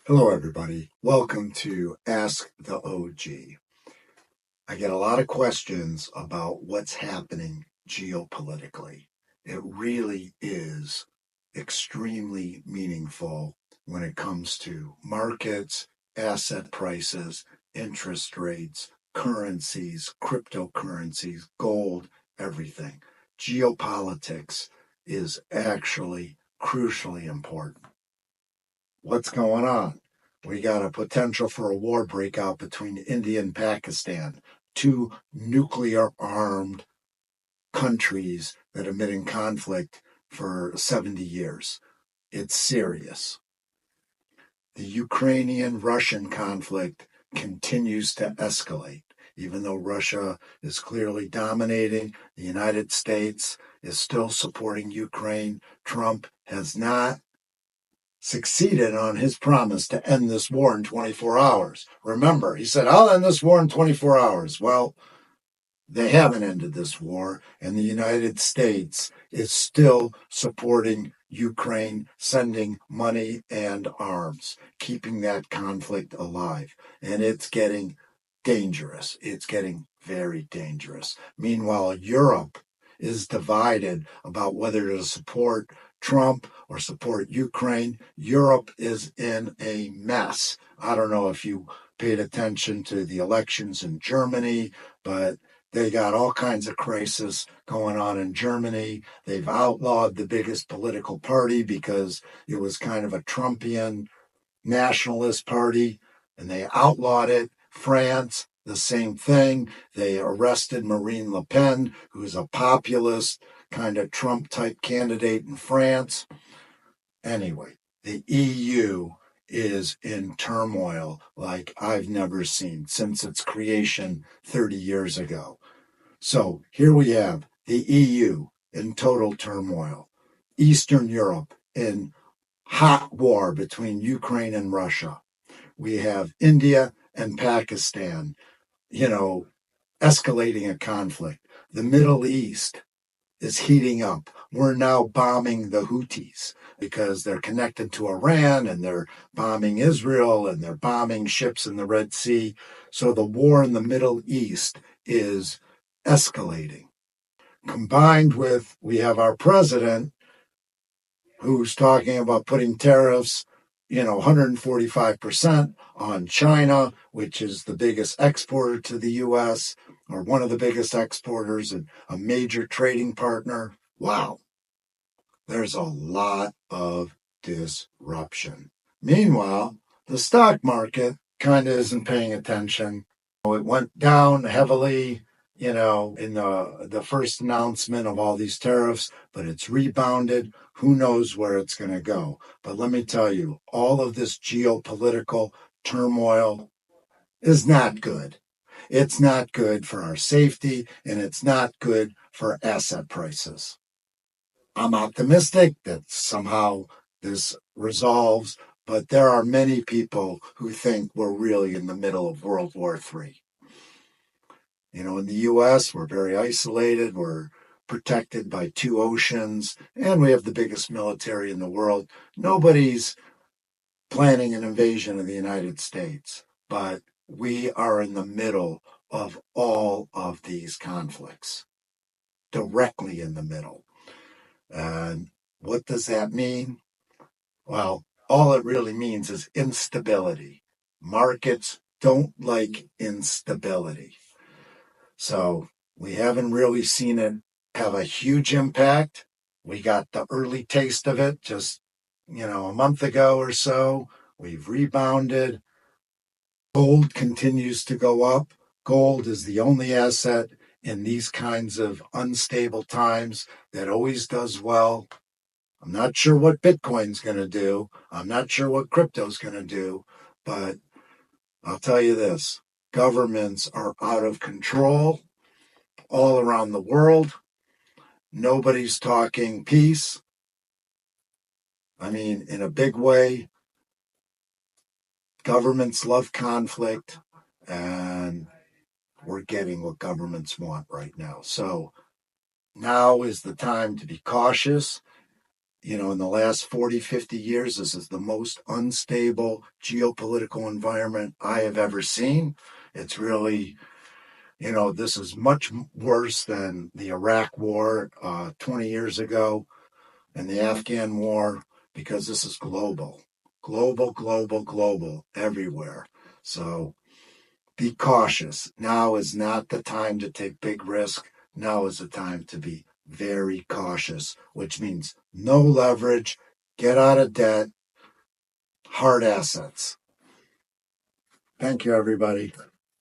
Hello, everybody. Welcome to Ask the OG. I get a lot of questions about what's happening geopolitically. It really is extremely meaningful when it comes to markets, asset prices, interest rates, currencies, cryptocurrencies, gold, everything. Geopolitics is actually crucially important. What's going on? We got a potential for a war breakout between India and Pakistan, two nuclear armed countries that have been in conflict for 70 years. It's serious. The Ukrainian Russian conflict continues to escalate. Even though Russia is clearly dominating, the United States is still supporting Ukraine. Trump has not succeeded on his promise to end this war in 24 hours. Remember, he said, I'll end this war in 24 hours. Well, they haven't ended this war, and the United States is still supporting Ukraine, sending money and arms, keeping that conflict alive. And it's getting dangerous. It's getting very dangerous. Meanwhile, Europe is divided about whether to support Trump or support Ukraine. Europe is in a mess. I don't know if you paid attention to the elections in Germany, but they got all kinds of crisis going on in Germany. They've outlawed the biggest political party because it was kind of a Trumpian nationalist party, and they outlawed it. France, the same thing. They arrested Marine Le Pen, who's a populist kind of Trump type candidate in France. Anyway, the EU is in turmoil like I've never seen since its creation 30 years ago. So here we have the EU in total turmoil, Eastern Europe in hot war between Ukraine and Russia. We have India and Pakistan, escalating a conflict. The Middle East is heating up. We're now bombing the Houthis because they're connected to Iran and they're bombing Israel and they're bombing ships in the Red Sea. So the war in the Middle East is escalating. Combined with, we have our president who's talking about putting tariffs, 145% on China, which is the biggest exporter to the U.S., or one of the biggest exporters and a major trading partner. Wow, there's a lot of disruption. Meanwhile, the stock market kind of isn't paying attention. It went down heavily, in the first announcement of all these tariffs, but it's rebounded. Who knows where it's going to go? But let me tell you, all of this geopolitical turmoil is not good. It's not good for our safety, and it's not good for asset prices. I'm optimistic that somehow this resolves, but there are many people who think we're really in the middle of World War III. In the U.S., we're very isolated. We're protected by two oceans, and we have the biggest military in the world. Nobody's planning an invasion of the United States, but we are in the middle of all of these conflicts, directly in the middle. And what does that mean? Well, all it really means is instability. Markets don't like instability. So we haven't really seen it have a huge impact. We got the early taste of it just, a month ago or so. We've rebounded. Gold continues to go up. Gold is the only asset in these kinds of unstable times that always does well. I'm not sure what Bitcoin's going to do. I'm not sure what crypto's going to do, but I'll tell you this. Governments are out of control all around the world. Nobody's talking peace. I mean, in a big way, governments love conflict, and we're getting what governments want right now. So now is the time to be cautious. in the last 40, 50 years, this is the most unstable geopolitical environment I have ever seen. It's really, this is much worse than the Iraq War 20 years ago and the Afghan War, because this is global, global, global, global, everywhere. So be cautious. Now is not the time to take big risk. Now is the time to be very cautious, which means no leverage, get out of debt, hard assets. Thank you, everybody.